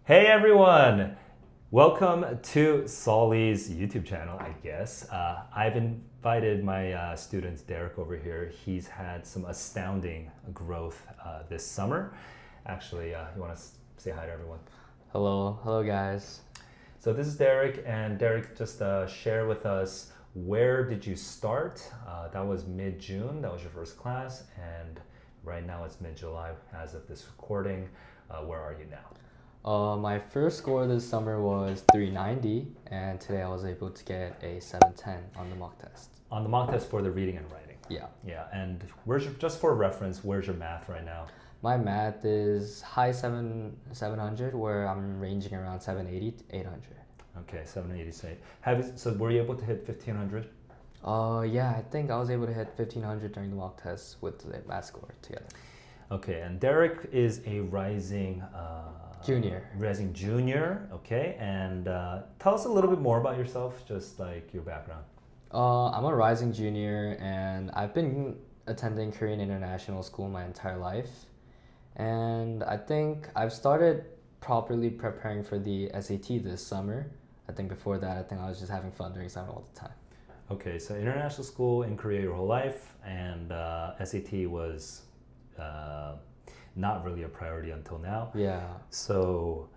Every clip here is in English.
Hey everyone! Welcome to Solly's YouTube channel, I guess. I've invited my student Derek over here. He's had some astounding growth this summer. Actually, you want to say hi to everyone? Hello guys. So this is Derek, and Derek, just share with us, where did you start? That was mid-June, that was your first class, and right now it's mid-July as of this recording. Where are you now? My first score this summer was 390, and today I was able to get a 710 on the mock test. On the mock test for the reading and writing? Yeah. Yeah, and just for reference, where's your math right now? My math is high 700, where I'm ranging around 780 to 800. Okay, 780. So were you able to hit 1500? Yeah, I think I was able to hit 1500 during the mock test with the math score together. Okay, and Derek is a rising junior, okay, and tell us a little bit more about yourself, just like your background. I'm a rising junior, and I've been attending Korean International School my entire life, and I think I've started properly preparing for the SAT this summer. I think before that, I think I was just having fun during summer all the time. Okay, so international school in Korea your whole life, and SAT was not really a priority until now. Yeah. So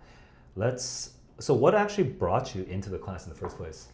what actually brought you into the class in the first place?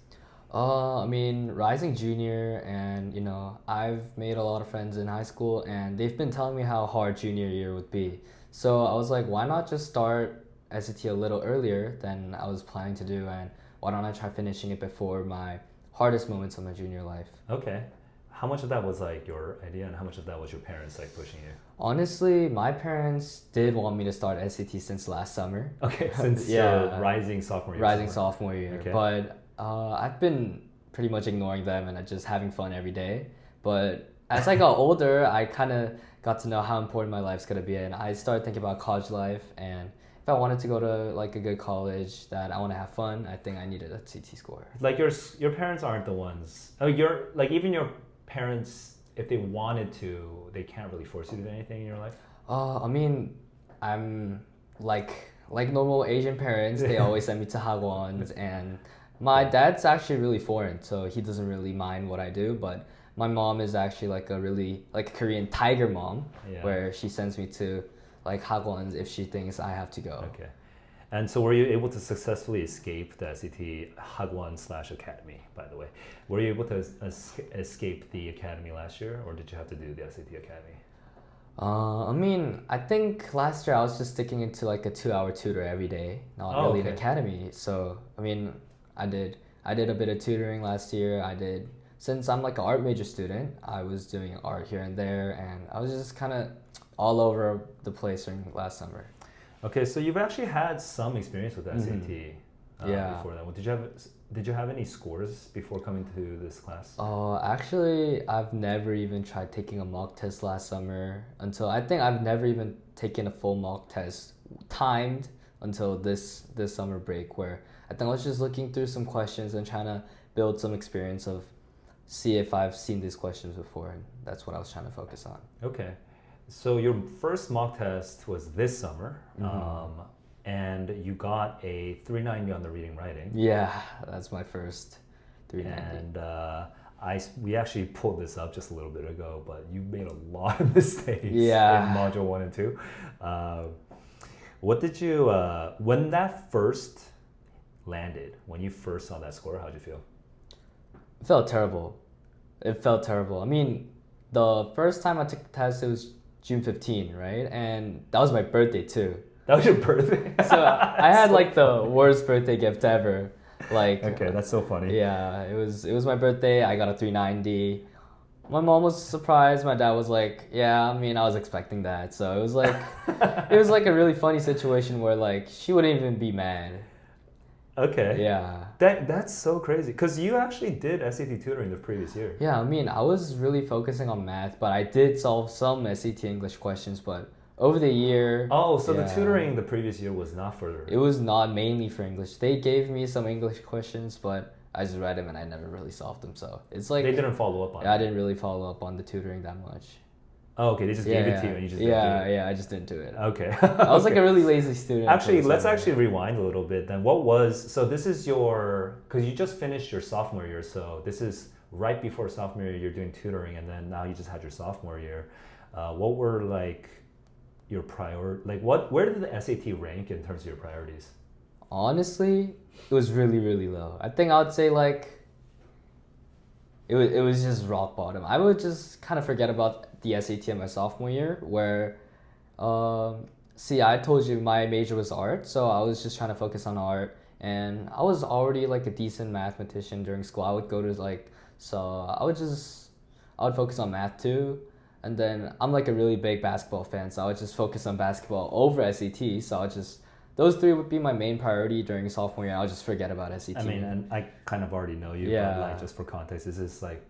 Rising junior, and I've made a lot of friends in high school, and they've been telling me how hard junior year would be. So I was like, why not just start SAT a little earlier than I was planning to do, and why don't I try finishing it before my hardest moments of my junior life? Okay. How much of that was like your idea, and how much of that was your parents like pushing you? Honestly, my parents did want me to start SAT since last summer. Okay, since your rising sophomore year. Rising sophomore year. Okay. But I've been pretty much ignoring them and just having fun every day. But as I got older, I kind of got to know how important my life's gonna be, and I started thinking about college life. And if I wanted to go to like a good college that I want to have fun, I think I needed a CT score. Like your parents aren't the ones. Oh, you're like, even your parents, if they wanted to, they can't really force you to do anything in your life? I'm like normal Asian parents, they always send me to hagwons, and my dad's actually really foreign, so he doesn't really mind what I do, but my mom is actually like a really like Korean tiger mom, where she sends me to like hagwons if she thinks I have to go. Okay. And so were you able to successfully escape the SAT Hagwon/Academy, by the way? Were you able to escape the academy last year, or did you have to do the SAT Academy? I think last year I was just sticking into like a 2-hour tutor every day, not really an academy. So, I did a bit of tutoring last year. Since I'm like an art major student, I was doing art here and there, and I was just kind of all over the place during last summer. Okay, so you've actually had some experience with SAT before that. Did you have any scores before coming to this class? Actually, I've never even tried taking a mock test last summer I've never even taken a full mock test timed until this summer break, where I think I was just looking through some questions and trying to build some experience of see if I've seen these questions before, and that's what I was trying to focus on. Okay. So your first mock test was this summer, and you got a 390 on the reading writing. Yeah, that's my first 390. And we actually pulled this up just a little bit ago, but you made a lot of mistakes in module 1 and 2. What did you, when that first landed, when you first saw that score, how'd you feel? It felt terrible. The first time I took the test, it was June 15, right? And that was my birthday too. That was your birthday? So I had like the worst birthday gift ever. Okay, that's so funny. Yeah, it was my birthday. I got a 390. My mom was surprised. My dad was like, yeah, I was expecting that. So it was like a really funny situation where like she wouldn't even be mad. Okay. Yeah. That's so crazy, because you actually did SAT tutoring the previous year. Yeah, I was really focusing on math, but I did solve some SAT English questions, but over the year... Oh, so the tutoring the previous year was not for... It was not mainly for English. They gave me some English questions, but I just read them and I never really solved them, so it's like... They didn't follow up on it. I didn't really follow up on the tutoring that much. Oh, okay, they just gave it to you and you just didn't do it. Yeah, I just didn't do it. Okay. I was like a really lazy student. Actually, until let's summer. actually rewind a little bit then. So this is because you just finished your sophomore year, so this is right before sophomore year, you're doing tutoring, and then now you just had your sophomore year. What were like your where did the SAT rank in terms of your priorities? Honestly, it was really, really low. I think I would say like it was just rock bottom. I would just kind of forget about the SAT in my sophomore year where see, I told you my major was art, so I was just trying to focus on art, and I was already like a decent mathematician during school. I would go to like I would focus on math too. And then I'm like a really big basketball fan, so I would just focus on basketball over SAT. So those three would be my main priority during sophomore year. I'll just forget about SAT. I mean, and I kind of already know you, but like just for context, is this like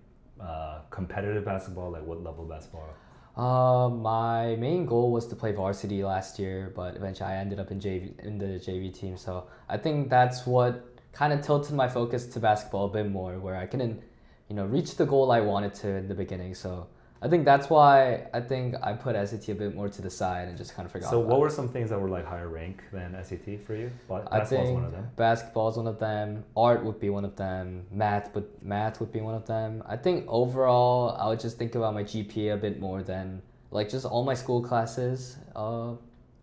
competitive basketball? Like what level of basketball? My main goal was to play varsity last year, but eventually I ended up in the JV team. So I think that's what kind of tilted my focus to basketball a bit more, where I couldn't, reach the goal I wanted to in the beginning. So I think that's why I think I put SAT a bit more to the side and just kind of forgot. So what were some things that were like higher rank than SAT for you? Basketball is one of them. Basketball is one of them. Art would be one of them. Math would be one of them. I think overall I would just think about my GPA a bit more than like just all my school classes.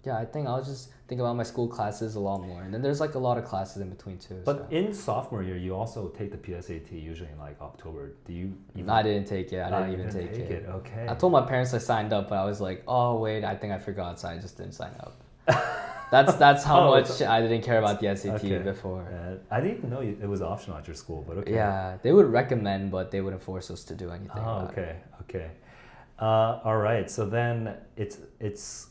I think I'll just think about my school classes a lot more. And then there's like a lot of classes in between too. But in sophomore year, you also take the PSAT usually in like October. Do you even... I didn't take it. I didn't even take it. Okay. I told my parents I signed up, but I was like, oh wait, I think I forgot, so I just didn't sign up. That's how much I didn't care about the SAT before. I didn't even know it was optional at your school, but okay. Yeah, they would recommend, but they wouldn't force us to do anything. Okay. All right. So then it's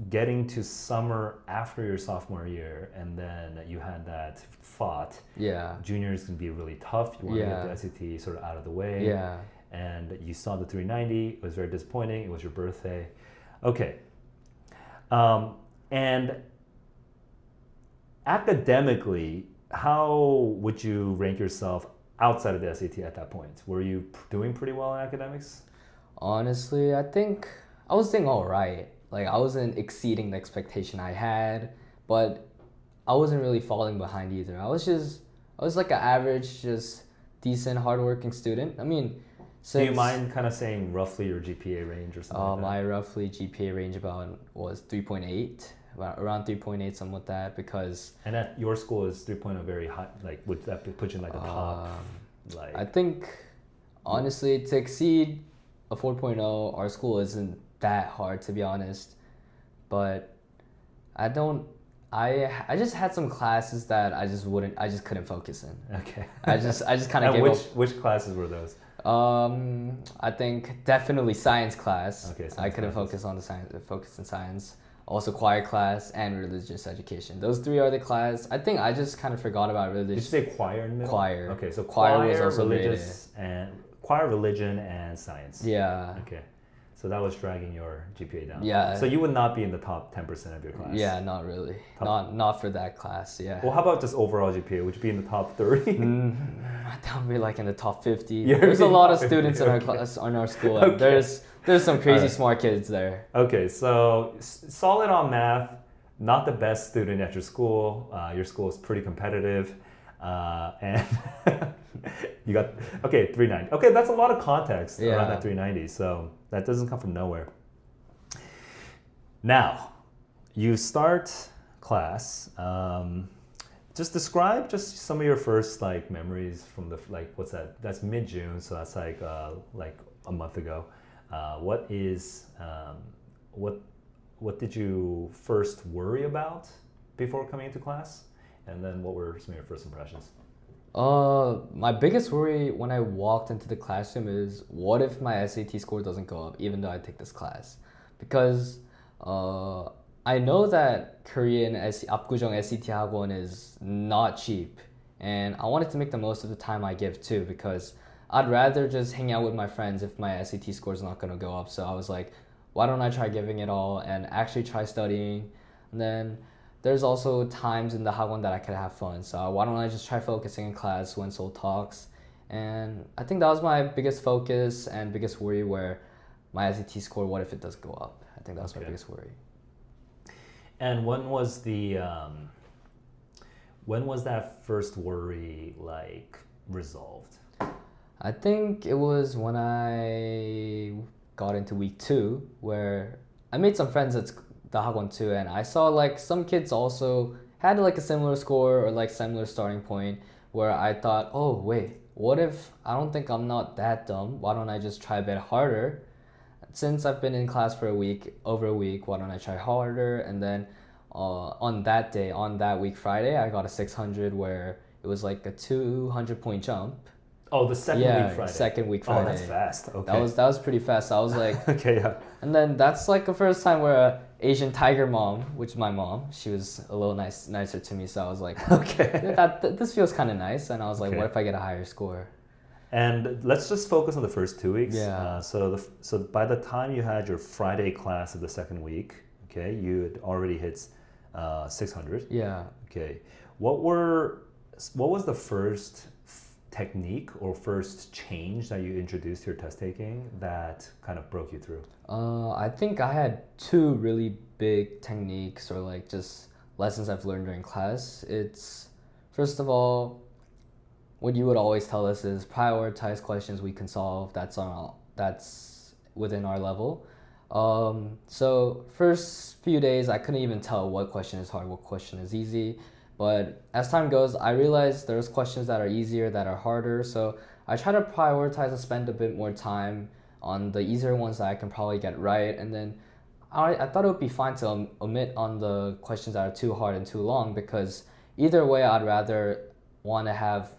getting to summer after your sophomore year, and then you had that fought. Yeah. Junior is going to be really tough. You want to get the SAT sort of out of the way. Yeah. And you saw the 390. It was very disappointing. It was your birthday. Okay. And academically, how would you rank yourself outside of the SAT at that point? Were you doing pretty well in academics? Honestly, I think I was doing all right. Like I wasn't exceeding the expectation I had, but I wasn't really falling behind either. I was like an average, just decent, hardworking student. I mean, do you mind kind of saying roughly your GPA range or something like that? My roughly GPA range was 3.8, around 3.8, something like that, because... And at your school is 3.0 very high, like would that put you in like the top? I think, honestly, to exceed a 4.0, our school isn't that hard, to be honest, but I just had some classes that I just couldn't focus in. Okay. I just kind of gave up. Which classes were those? I think definitely science class. Okay. I couldn't focus in science. Also choir class and religious education. Those three are the class. I think I just kind of forgot about religious. Did you say choir in the middle? Choir. Okay, so choir was also choir, religion, and science. Yeah. Okay. So that was dragging your GPA down. Yeah. So you would not be in the top 10% of your class. Yeah, not really. Not for that class. Yeah. Well, how about just overall GPA? Would you be in the top 30? I would be like in the top 50. There's a lot of students in our class, in our school. Okay. There's some crazy smart kids there. Okay, so solid on math. Not the best student at your school. Your school is pretty competitive, and you got 390. Okay, that's a lot of context around that 390. So that doesn't come from nowhere. Now, you start class. Just describe just some of your first like memories from the what's that? That's mid-June, so that's like a month ago. What did you first worry about before coming into class? And then what were some of your first impressions? My biggest worry when I walked into the classroom is what if my SAT score doesn't go up even though I take this class? Because I know that Korean 압구정 SAT 학원 is not cheap, and I wanted to make the most of the time I give too, because I'd rather just hang out with my friends if my SAT score is not going to go up. So I was like, why don't I try giving it all and actually try studying? And then there's also times in the 학원 that I could have fun. So why don't I just try focusing in class when Seoul talks? And I think that was my biggest focus and biggest worry, where my SAT score, what if it does go up? I think that's my Okay. biggest worry. And when was that first worry like resolved? I think it was when I got into week 2 where I made some friends at the Hagwon too, and I saw like some kids also had like a similar score or like similar starting point where I thought, oh wait, what if I don't think I'm not that dumb? Why don't I just try a bit harder? Since I've been in class for over a week, why don't I try harder? And then on that day, on that week Friday, I got a 600 where it was like a 200-point jump. Oh, the second week Friday. Second week Friday. Oh, that's fast. Okay. That was pretty fast. I was like, okay, yeah. and then that's like the first time where a Asian tiger mom, which is my mom, she was a little nicer to me. So I was like, okay, this feels kind of nice. And I was like, Okay. what if I get a higher score? And let's just focus on the first 2 weeks. Yeah. So by the time you had your Friday class of the second week, okay, you had already hit 600. Yeah. Okay. What was the first technique or first change that you introduced to your test taking that kind of broke you through? I think I had 2 really big techniques or like just lessons I've learned during class. It's first of all, what you would always tell us is prioritize questions we can solve. That's within our level. So first few days I couldn't even tell what question is hard, what question is easy. But as time goes, I realized there's questions that are easier, that are harder. So I try to prioritize and spend a bit more time on the easier ones that I can probably get right. And then I thought it would be fine to omit on the questions that are too hard and too long, because either way, I'd rather want to have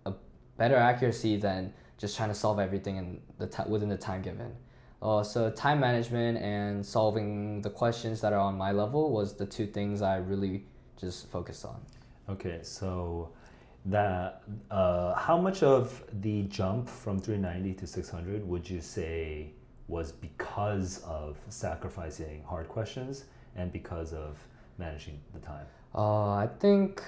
a better accuracy than just trying to solve everything in within the time given. So time management and solving the questions that are on my level was the 2 things I really just focused on. Okay, so that how much of the jump from 390 to 600 would you say was because of sacrificing hard questions and because of managing the time? I think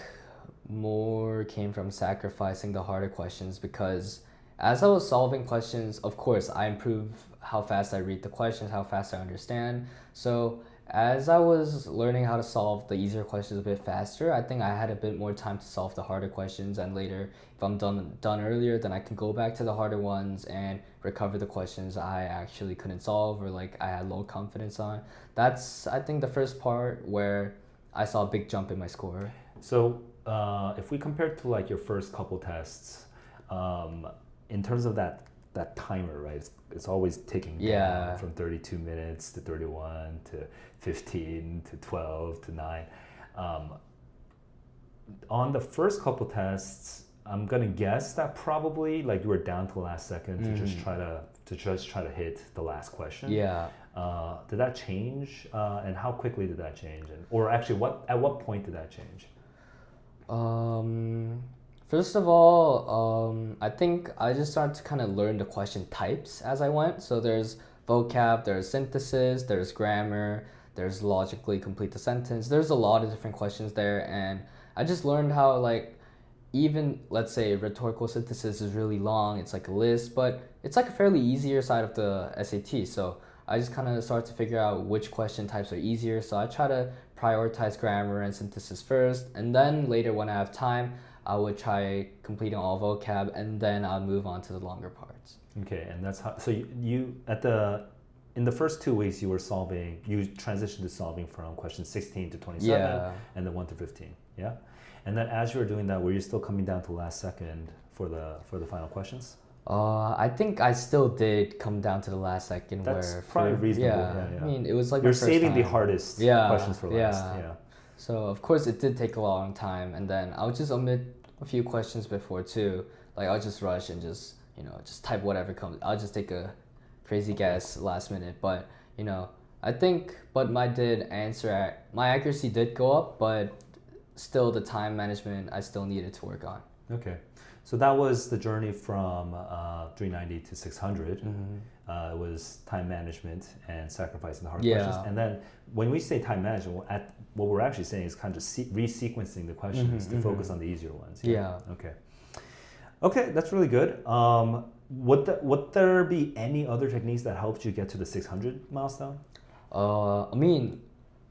more came from sacrificing the harder questions, because as I was solving questions, of course, I improved how fast I read the questions, how fast I understand. So as I was learning how to solve the easier questions a bit faster, I think I had a bit more time to solve the harder questions, and later, if I'm done earlier, then I can go back to the harder ones and recover the questions I actually couldn't solve or like I had low confidence on. That's, I think, the first part where I saw a big jump in my score. So if we compare to like your first couple tests, in terms of that timer, right? It's always ticking down from 32 minutes to 31 to 15 to 12 to 9. On the first couple tests, I'm gonna guess that probably like you were down to the last second to just try to hit the last question. Yeah. Did that change? And how quickly did that change? Or actually, at what point did that change? First of all, I think I just started to kind of learn the question types as I went. So there's vocab, there's synthesis, there's grammar, there's logically complete the sentence. There's a lot of different questions there, and I just learned how, like, even let's say rhetorical synthesis is really long, it's like a list, but it's like a fairly easier side of the SAT. So I just kind of started to figure out which question types are easier. So I try to prioritize grammar and synthesis first, and then later when I have time, I would try completing all vocab, and then I'll move on to the longer parts. Okay, and that's how. So you in the first 2 weeks you transitioned to solving from question 16 to 27, and then 1 to 15. Yeah, and then as you were doing that, were you still coming down to last second for the final questions? I think I still did come down to the last second. That's probably reasonable. Yeah. I mean, it was like you're my first saving time. the hardest questions for last. Yeah. So of course it did take a long time, and then I'll just omit a few questions before too. Like I'll just rush and just type whatever comes. I'll just take a crazy guess last minute. But I think my accuracy did go up, but still the time management I still needed to work on. Okay, so that was the journey from 390 to 600. It was time management and sacrificing the hard questions. And then when we say time management, what we're actually saying is kind of resequencing the questions to focus on the easier ones. Yeah. Okay. Okay, that's really good. Would there be any other techniques that helped you get to the 600 milestone? I mean,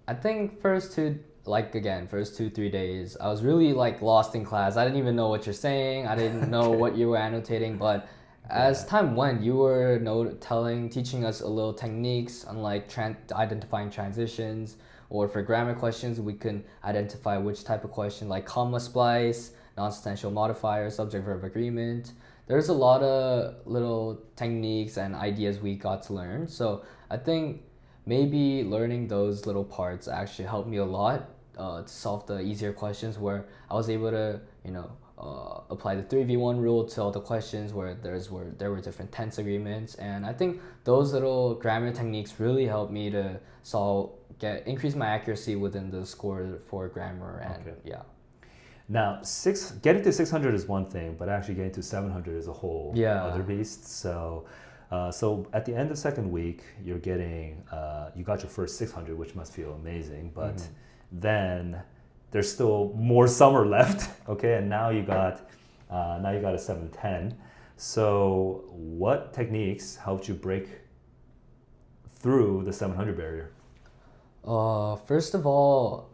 I think first 2 3 days, I was really like lost in class. I didn't even know what you're saying. I didn't know Okay. what you were annotating. But as Yeah. time went, you were teaching us a little techniques on like identifying transitions, or for grammar questions, we can identify which type of question, like comma splice, non-substantial modifier, subject-verb agreement. There's a lot of little techniques and ideas we got to learn. So I think maybe learning those little parts actually helped me a lot to solve the easier questions where I was able to, apply the 3v1 rule to all the questions where there were different tense agreements. And I think those little grammar techniques really helped me to increase my accuracy within the score for grammar. And Okay. yeah. Now, getting to 600 is one thing, but actually getting to 700 is a whole Yeah. other beast. So at the end of second week, you got your first 600, which must feel amazing. But then there's still more summer left, okay? And now you got a 710. So what techniques helped you break through the 700 barrier? First of all,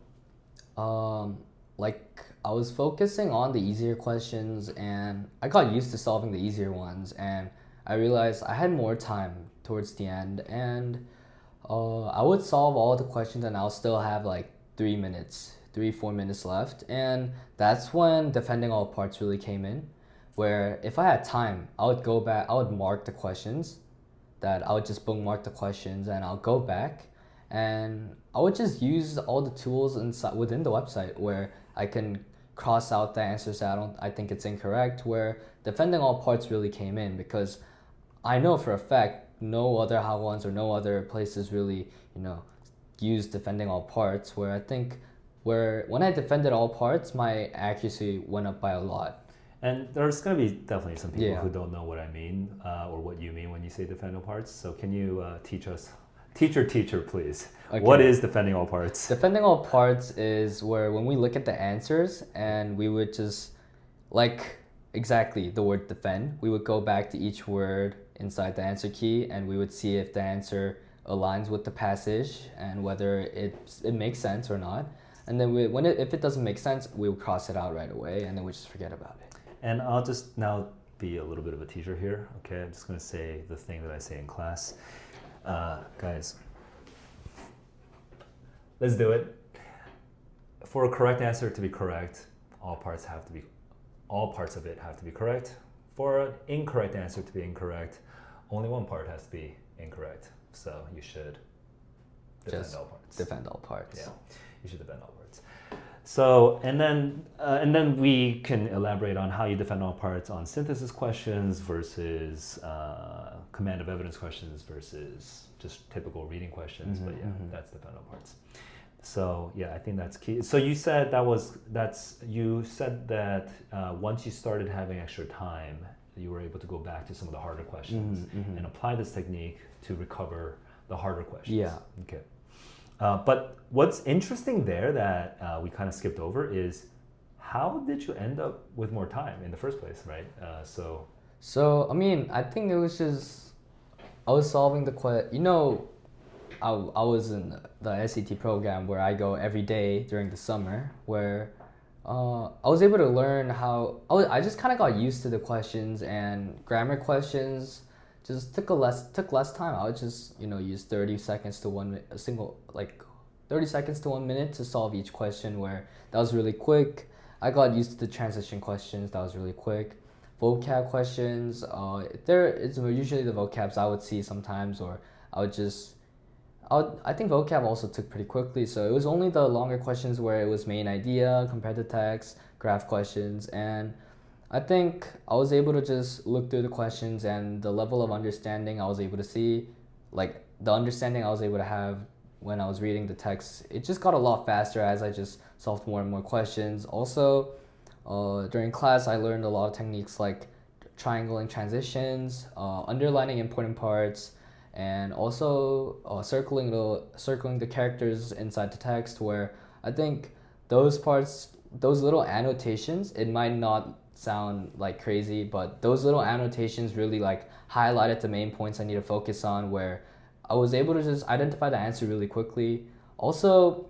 like I was focusing on the easier questions and I got used to solving the easier ones, and I realized I had more time towards the end, and I would solve all the questions and I'll still have like 4 minutes left. And that's when defending all parts really came in, where if I had time, I would go back, I would mark the questions, that I would just bookmark the questions and I'll go back and I would just use all the tools within the website where I can cross out the answers that I think it's incorrect, where defending all parts really came in because I know for a fact no other Hagwons or no other places really, use defending all parts, where I think when I defended all parts, my accuracy went up by a lot. And there's going to be definitely some people Yeah. who don't know what I mean or what you mean when you say defend all parts. So can you teach us, teacher, please? Okay. What is defending all parts? Defending all parts is where when we look at the answers and we would just, like exactly the word defend, we would go back to each word inside the answer key and we would see if the answer aligns with the passage and whether it makes sense or not. And then if it doesn't make sense, we would cross it out right away and then we just forget about it. And I'll just now be a little bit of a teacher here, okay? I'm just going to say the thing that I say in class. Guys, let's do it. For a correct answer to be correct, all parts of it have to be correct. For an incorrect answer to be incorrect, only one part has to be incorrect. So you should defend all parts. Defend all parts. Yeah, you should defend all parts. So, and then we can elaborate on how you defend all parts on synthesis questions versus command of evidence questions versus just typical reading questions. But yeah, that's defend all parts. So yeah, I think that's key. So you said that once you started having extra time, you were able to go back to some of the harder questions and apply this technique to recover the harder questions. Yeah. Okay. But what's interesting there that we kind of skipped over is how did you end up with more time in the first place, right? So I mean, I think it was just I was solving the I was in the SET program where I go every day during the summer, where I was able to learn I just kind of got used to the questions, and grammar questions just took less time. I would just use 30 seconds to 1 minute to solve each question, where that was really quick. I got used to the transition questions, that was really quick. Vocab questions, it's usually the vocabs I would see sometimes, or I think vocab also took pretty quickly, so it was only the longer questions where it was main idea, compared to text, graph questions, and I think I was able to just look through the questions and the level of understanding I was able to see, like the understanding I was able to have when I was reading the text, it just got a lot faster as I just solved more and more questions. Also, during class, I learned a lot of techniques like triangling transitions, underlining important parts, and also circling the characters inside the text, where I think those little annotations, it might not sound like crazy, but those little annotations really like highlighted the main points I need to focus on, where I was able to just identify the answer really quickly. Also,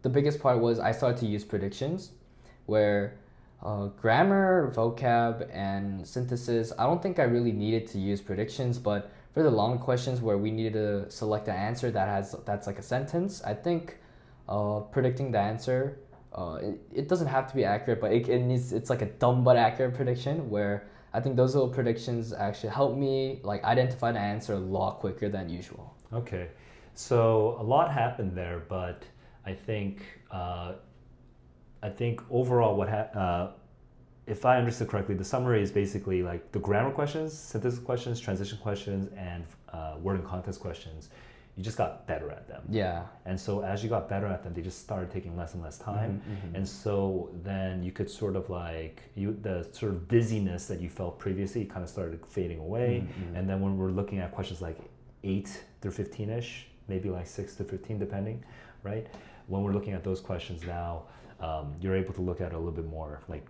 the biggest part was I started to use predictions, where grammar, vocab, and synthesis, I don't think I really needed to use predictions, but for the long questions where we needed to select an answer that's like a sentence, I think predicting the answer, it doesn't have to be accurate, but it's like a dumb but accurate prediction, where I think those little predictions actually help me like identify the answer a lot quicker than usual. Okay, so a lot happened there, but I think overall if I understood correctly, the summary is basically like the grammar questions, synthesis questions, transition questions, and word and context questions. You just got better at them. Yeah. And so as you got better at them, they just started taking less and less time. And so then you could sort of like, the sort of dizziness that you felt previously kind of started fading away. And then when we're looking at questions like 8 through 15-ish, maybe like 6 to 15 depending, right? When we're looking at those questions now, you're able to look at it a little bit more like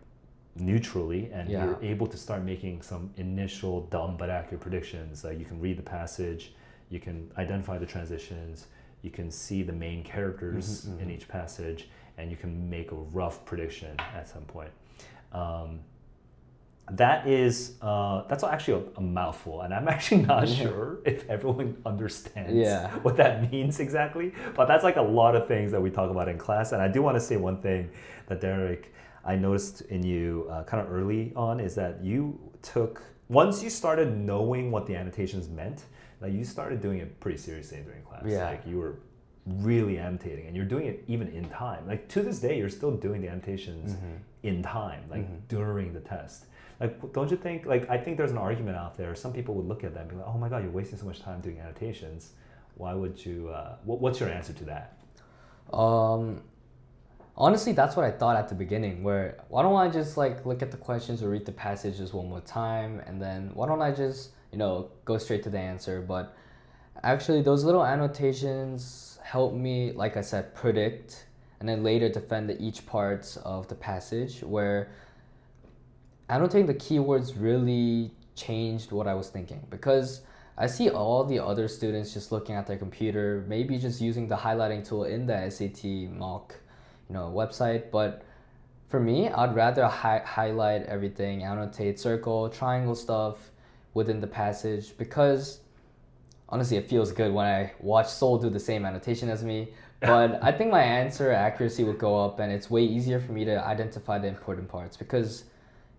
neutrally, and you're able to start making some initial dumb but accurate predictions. You can read the passage, you can identify the transitions, you can see the main characters in each passage, and you can make a rough prediction at some point. That's actually a mouthful, and I'm actually not sure if everyone understands what that means exactly, but that's like a lot of things that we talk about in class. And I do want to say one thing that Derek, I noticed in you kind of early on, is that once you started knowing what the annotations meant, like you started doing it pretty seriously during class. Like you were really annotating, and you're doing it even in time. Like to this day, you're still doing the annotations in time, like during the test. Like, don't you think, like, I think there's an argument out there. Some people would look at that and be like, oh my God, you're wasting so much time doing annotations. Why would you, what's your answer to that? Honestly, that's what I thought at the beginning, where why don't I just like look at the questions or read the passages one more time, and then why don't I just, go straight to the answer. But actually those little annotations help me, like I said, predict and then later defend each parts of the passage, where annotating the keywords really changed what I was thinking, because I see all the other students just looking at their computer, maybe just using the highlighting tool in the SAT mock, website. But for me, I'd rather highlight everything, annotate circle, triangle stuff within the passage, because honestly, it feels good when I watch Sol do the same annotation as me. But I think my answer accuracy will go up, and it's way easier for me to identify the important parts, because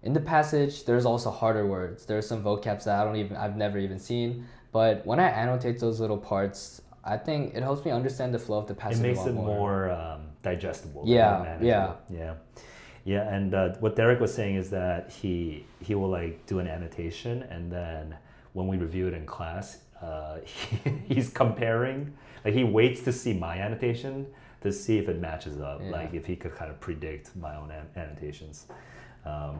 in the passage, there's also harder words. There's some vocabs that I've never even seen. But when I annotate those little parts, I think it helps me understand the flow of the passage. It makes it more digestible. Yeah. And what Derek was saying is that he will like do an annotation, and then when we review it in class, he's comparing. Like he waits to see my annotation to see if it matches up. Like if he could kind of predict my own annotations.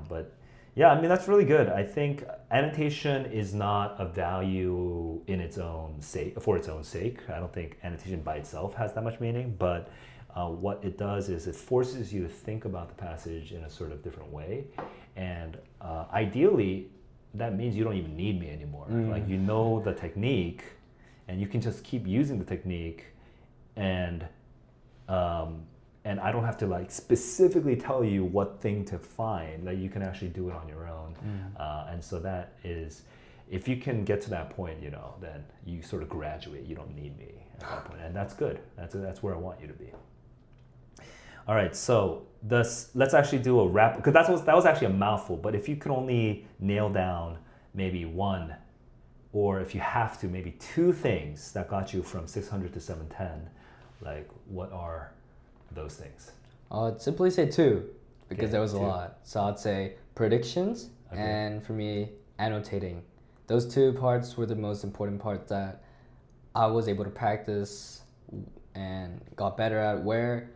But yeah, I mean, that's really good. I think annotation is not a value in its own sake, for its own sake. I don't think annotation by itself has that much meaning, but what it does is it forces you to think about the passage in a sort of different way. And ideally, that means you don't even need me anymore. Like, you know the technique, and you can just keep using the technique, and I don't have to like specifically tell you what thing to find. Like, you can actually do it on your own. And so that is, if you can get to that point, then you sort of graduate. You don't need me at that point, and that's good. That's where I want you to be. All right, so let's actually do a wrap, because that was actually a mouthful. But if you could only nail down maybe one, or if you have to, maybe two things that got you from 600 to 710, like what are those things? I'd simply say two, because Okay, there was a two. lot. So I'd say predictions, and for me, annotating. Those two parts were the most important parts that I was able to practice and got better at, where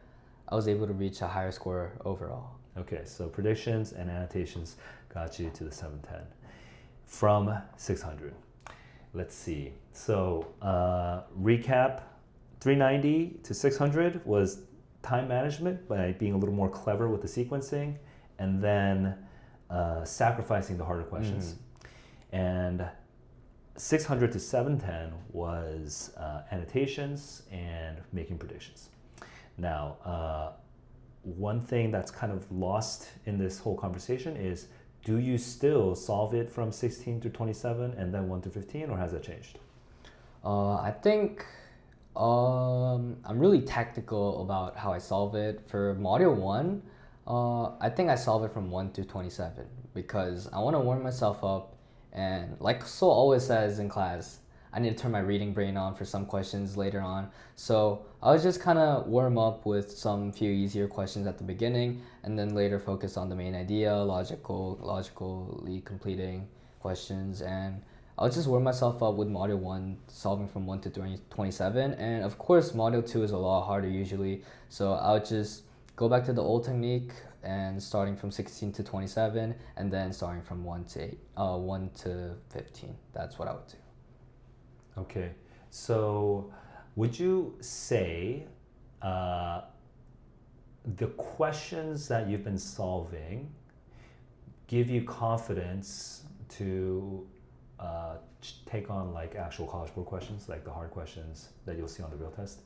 I was able to reach a higher score overall. Okay, so predictions and annotations got you to the 710 from 600. Let's see. So recap, 390 to 600 was time management by being a little more clever with the sequencing, and then sacrificing the harder questions. And 600 to 710 was annotations and making predictions. Now, one thing that's kind of lost in this whole conversation is, do you still solve it from 16 to 27 and then 1 to 15, or has that changed? I think I'm really tactical about how I solve it. For Module 1, I think I solve it from 1 to 27 because I want to warm myself up. And like Sol always says in class, I need to turn my reading brain on for some questions later on. So I was just kind of warm up with some few easier questions at the beginning, and then later focus on the main idea, logically completing questions. And I'll just warm myself up with Module 1, solving from 1 to 27. And of course, Module 2 is a lot harder usually. So I'll just go back to the old technique and starting from 16 to 27, and then starting from 1 to 15. That's what I would do. Okay, so would you say the questions that you've been solving give you confidence to take on like actual College Board questions, like the hard questions that you'll see on the real test?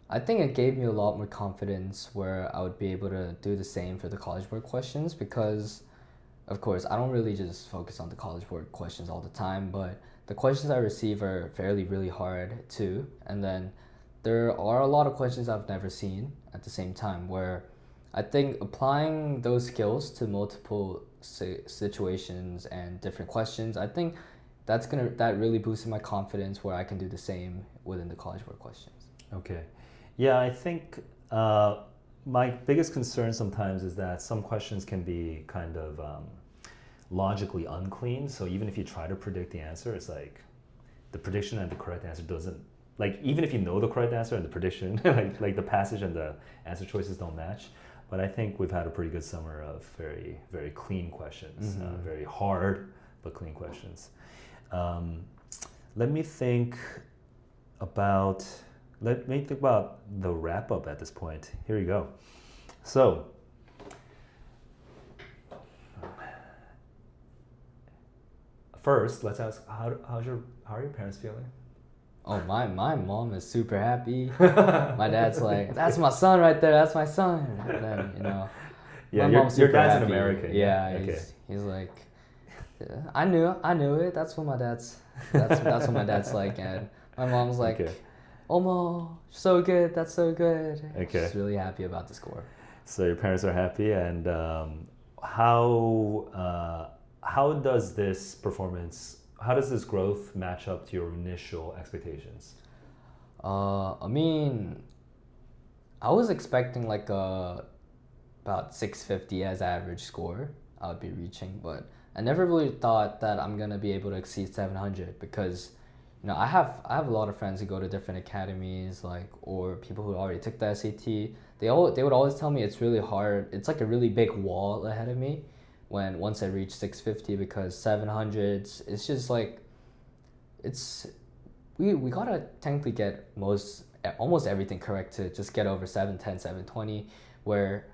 I think it gave me a lot more confidence where I would be able to do the same for the College Board questions because, of course, I don't really just focus on the College Board questions all the time, but the questions I receive are fairly, really hard too. And then there are a lot of questions I've never seen at the same time where I think applying those skills to multiple situations and different questions, I think that really boosted my confidence where I can do the same within the College Board questions. Okay. Yeah, I think my biggest concern sometimes is that some questions can be kind of logically unclean. So even if you try to predict the answer, it's like the prediction and the correct answer doesn't, like even if you know the correct answer and the prediction, like the passage and the answer choices don't match. But I think we've had a pretty good summer of very, very clean questions, very hard but clean questions. Let me think about the wrap up at this point. Here you go. So, first, let's ask how are your parents feeling? Oh, my mom is super happy. My dad's like, that's my son right there. That's my son. And then, Yeah, my mom's your super dad's happy. an American. Yeah, Okay. he's like, I knew it. That's what my dad's like. And my mom's like, Okay. Omo, so good. That's so good. Okay. She's really happy about the score. So your parents are happy, and how does this performance, how does this growth match up to your initial expectations? I mean, I was expecting like about 650 as average score I would be reaching, but I never really thought that I'm gonna be able to exceed 700 because I have a lot of friends who go to different academies, like, or people who already took the SAT. They would always tell me it's really hard. It's like a really big wall ahead of me once I reach 650 because 700s, it's just like, we gotta technically get almost everything correct to just get over 710, 720, where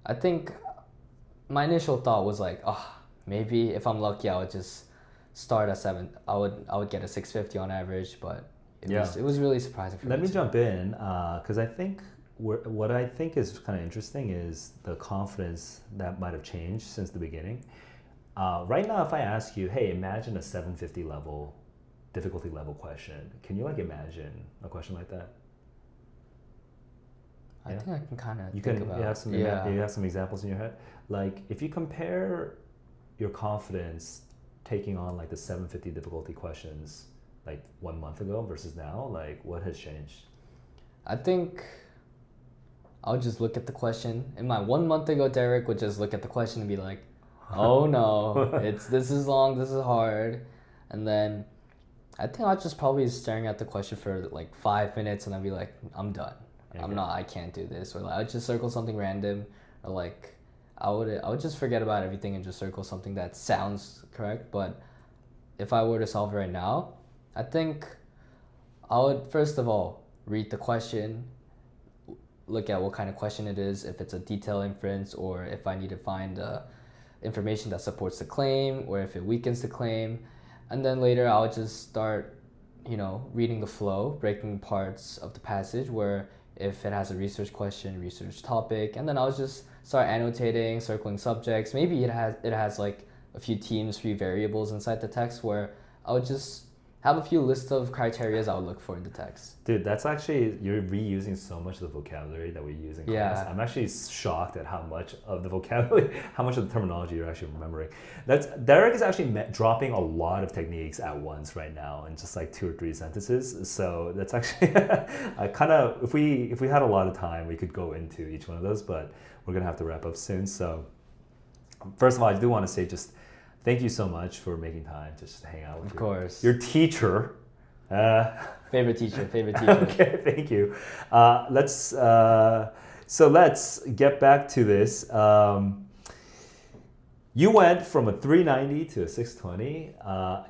I think my initial thought was like, maybe if I'm lucky, I would just start at 7. I would get a 650 on average, but it was really surprising for me. Let me jump in because I think what I think is kind of interesting is the confidence that might have changed since the beginning. Right now, if I ask you, hey, imagine a 750 level difficulty level question, can you like imagine a question like that? I think I can kind of you have some examples in your head. Like if you compare your confidence taking on like the 750 difficulty questions like 1 month ago versus now, like what has changed? I think I'll just look at the question. In my 1 month ago, Derek would just look at the question and be like, oh no, this is long, this is hard. And then I think I'll just probably be staring at the question for like 5 minutes and I'll be like, I'm done. Okay. I can't do this. Or like, I'll just circle something random, or like I would just forget about everything and just circle something that sounds correct. But if I were to solve it right now, I think I would first of all read the question, look at what kind of question it is, if it's a detailed inference, or if I need to find information that supports the claim, or if it weakens the claim. And then later I'll just start, reading the flow, breaking parts of the passage where if it has a research question, research topic, and then I'll just start annotating, circling subjects. Maybe it has like a few teams, few variables inside the text where I'll just have a few lists of criteria I would look for in the text. Dude, that's actually, you're reusing so much of the vocabulary that we use in class. Yeah. I'm actually shocked at how much of the vocabulary, how much of the terminology you're actually remembering. Derek is actually dropping a lot of techniques at once right now in just like 2 or 3 sentences. So that's actually, I kind of, if we had a lot of time, we could go into each one of those, but we're gonna have to wrap up soon. So first of all, I do want to say just thank you so much for making time to just hang out with Of course. your teacher. Favorite teacher. Okay, thank you. Let's get back to this. You went from a 390 to a 620.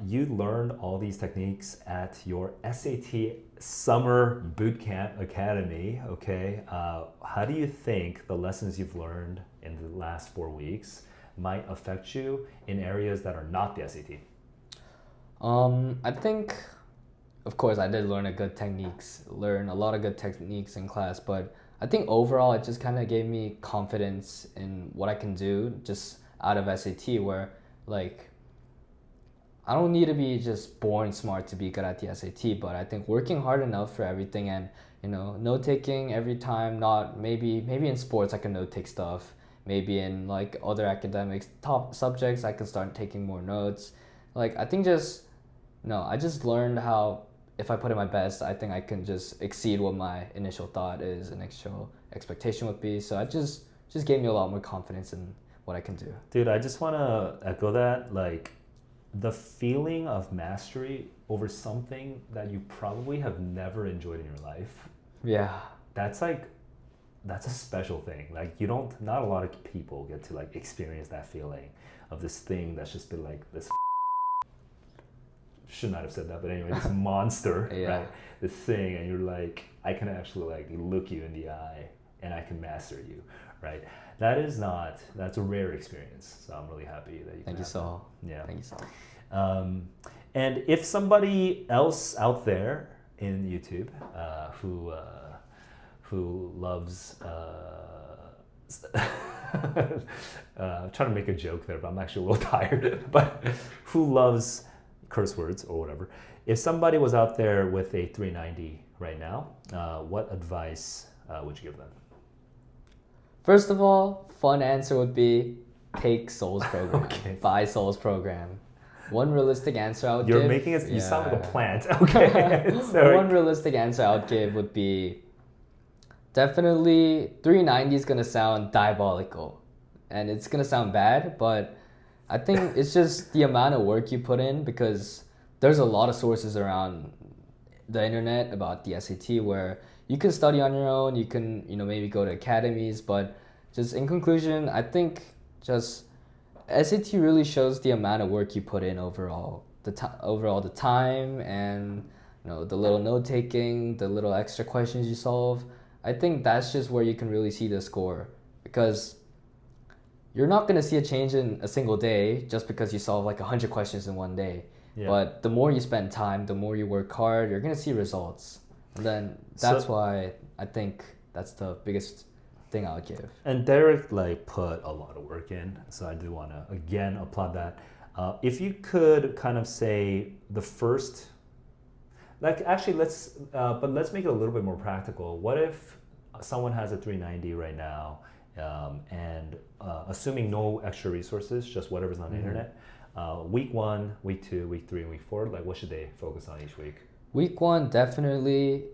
You learned all these techniques at your SAT Summer Bootcamp Academy. Okay, how do you think the lessons you've learned in the last 4 weeks might affect you in areas that are not the SAT? I think, of course, I did learn a lot of good techniques in class, but I think overall it just kind of gave me confidence in what I can do just out of SAT, where like I don't need to be just born smart to be good at the SAT, but I think working hard enough for everything and note taking every time, not maybe in sports I can note take stuff, maybe in like other academics top subjects I can start taking more notes. Like I think I just learned how if I put in my best, I think I can just exceed what my initial thought is, initial expectation would be. So it just gave me a lot more confidence in what I can do. Dude, I just want to echo that. Like, the feeling of mastery over something that you probably have never enjoyed in your life. Yeah. That's a special thing. Like, not a lot of people get to like experience that feeling of this thing that's just been like this. Should not have said that, but anyway, this monster, Yeah. right? This thing, and you're like, I can actually like look you in the eye and I can master you, right? That's a rare experience. So I'm really happy that you can Thank you, have Saul. that. Yeah. Thank you, Saul. And if somebody else out there in YouTube who loves I'm trying to make a joke there, but I'm actually a little tired. But who loves curse words or whatever? If somebody was out there with a 390 right now, what advice would you give them? First of all, fun answer would be take Soul's program. Okay. Buy Soul's program. One realistic answer I would give. You're making it. You sound like a Yeah. plant. Okay. One realistic answer I would give would be definitely 390 is gonna sound diabolical, and it's gonna sound bad, but I think it's just the amount of work you put in, because there's a lot of sources around the internet about the SAT where you can study on your own, you can maybe go to academies, but just in conclusion, I think just SAT really shows the amount of work you put in overall, the time and the little note taking, the little extra questions you solve. I think that's just where you can really see the score, because you're not going to see a change in a single day just because you solve like 100 questions in one day. Yeah. But the more you spend time, the more you work hard, you're going to see results. And then that's why I think that's the biggest thing I would give. And Derek put a lot of work in, so I do want to again applaud that. If you could kind of say the first, let's make it a little bit more practical. What if someone has a 390 right now, and assuming no extra resources, just whatever's on the internet, week 1, week 2, week 3, and week 4, what should they focus on each week? Week 1, definitely,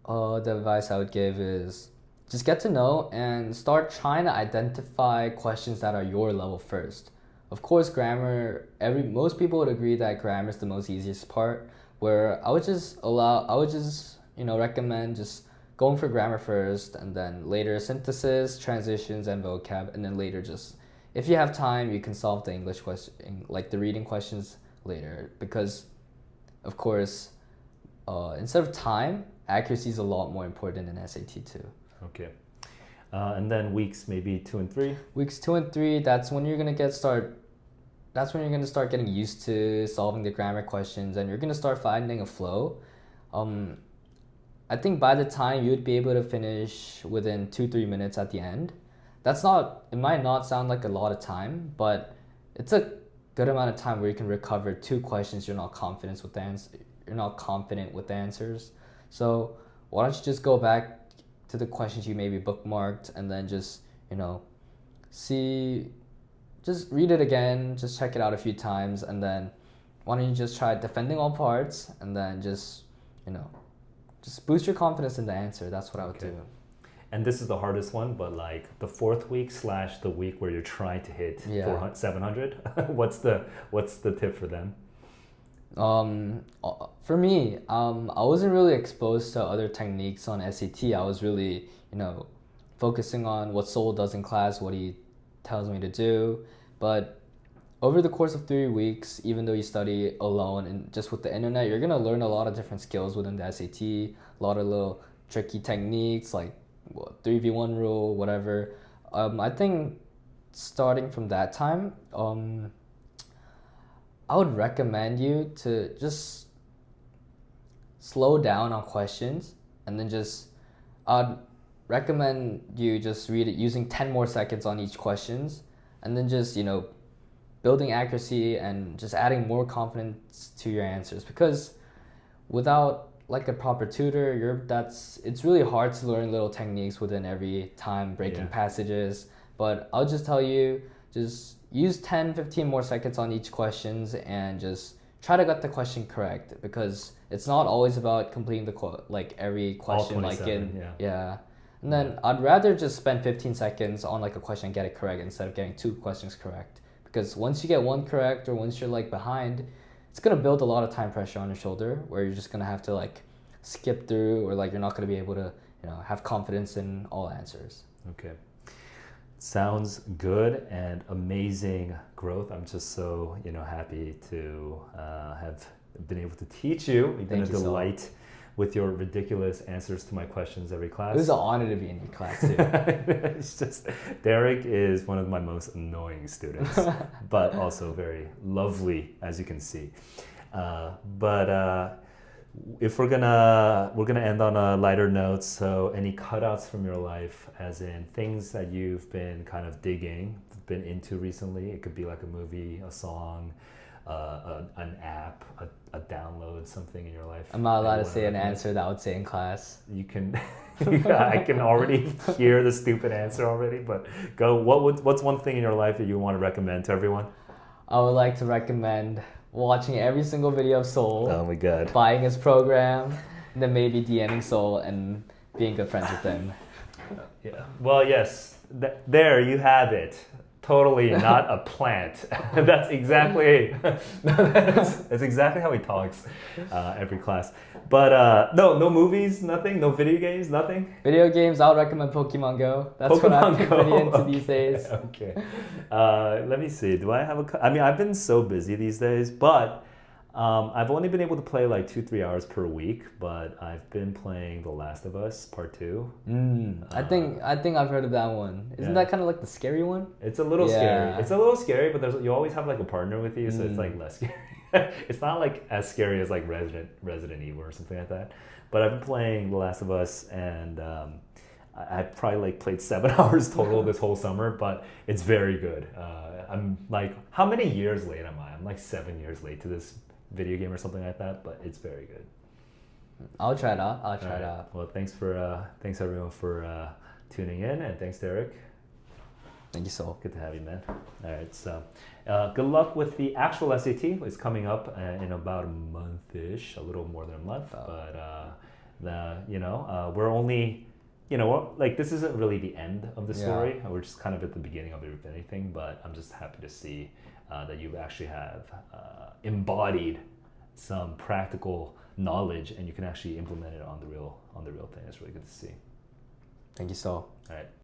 the advice I would give is just get to know and start trying to identify questions that are your level first. Of course, grammar, most people would agree that grammar is the most easiest part, where I would just recommend just going for grammar first, and then later synthesis, transitions, and vocab, and then later just, if you have time, you can solve the English question, like the reading questions later, because of course, instead of time, accuracy is a lot more important in SAT too. Okay. And then weeks maybe 2 and 3. Weeks 2 and 3, that's when you're gonna start getting used to solving the grammar questions, and you're gonna start finding a flow. Um, I think by the time you'd be able to finish within 2-3 minutes at the end, it might not sound like a lot of time, but it's a good amount of time where you can recover 2 questions you're not confident with the answers. So why don't you just go back to the questions you maybe bookmarked, and then just, just read it again, just check it out a few times, and then why don't you just try defending all parts, and then just boost your confidence in the answer. That's what I would do. And this is the hardest one, but like the 4th week / the week where you're trying to hit 700, what's the tip for them? For me, I wasn't really exposed to other techniques on SAT. I was really, focusing on what Sol does in class, what he tells me to do. But over the course of 3 weeks, even though you study alone and just with the internet, you're gonna learn a lot of different skills within the SAT, a lot of little tricky techniques like 3v1 rule, whatever. I think starting from that time, I would recommend you to just slow down on questions, and then I'd recommend you just read it using 10 more seconds on each questions, and then just, building accuracy and just adding more confidence to your answers, because without like a proper tutor, it's really hard to learn little techniques within every time, breaking passages. But I'll just tell you, just use 10-15 more seconds on each questions, and just try to get the question correct, because it's not always about completing every question and then I'd rather just spend 15 seconds on like a question and get it correct instead of getting 2 questions correct, because once you get 1 correct, or once you're like behind, it's gonna build a lot of time pressure on your shoulder, where you're just gonna have to like skip through, or like you're not gonna be able to have confidence in all answers. Okay. Sounds good and amazing growth. I'm just so happy to have been able to teach you. You've been a delight with your ridiculous answers to my questions every class. It was an honor to be in your class too. It's just, Derek is one of my most annoying students, but also very lovely, as you can see. If we're gonna end on a lighter note, so any cutouts from your life, as in things that you've been kind of been into recently. It could be like a movie, a song, an app, a download, something in your life. I'm not allowed to say an answer that I would say in class. You can. I can already hear the stupid answer already, but go. What's one thing in your life that you want to recommend to everyone? I would like to recommend watching every single video of Sol. Oh my god. Buying his program, and then maybe DMing Sol and being good friends with him. Yeah. Well, yes. There you have it. Totally not a plant. That's exactly that's exactly how he talks every class. But no movies, nothing, no video games, nothing. Video games, I would recommend Pokemon Go. That's what I've been really into these days. Okay. Let me see. Do I have I mean, I've been so busy these days, but I've only been able to play like 2-3 hours per week, but I've been playing The Last of Us Part 2. I think I've heard of that one. Isn't that kind of like the scary one? It's a little scary. It's a little scary, but you always have like a partner with you, so it's like less scary. It's not like as scary as like Resident Evil or something like that. But I've been playing The Last of Us, and I probably like played 7 hours total this whole summer, but it's very good. I'm like, how many years late am I? I'm like 7 years late to this video game or something like that, but it's very good. I'll try it out. Try it out. Well, thanks everyone for tuning in, and thanks Derek. Thank you, Sol. Good to have you, man. All right, so good luck with the actual SAT. It's coming up in about a month-ish, a little more than a month. But we're only, like this isn't really the end of the story. We're just kind of at the beginning of everything. But I'm just happy to see that you actually have embodied some practical knowledge, and you can actually implement it on the real thing. It's really good to see. Thank you, Sol. All right.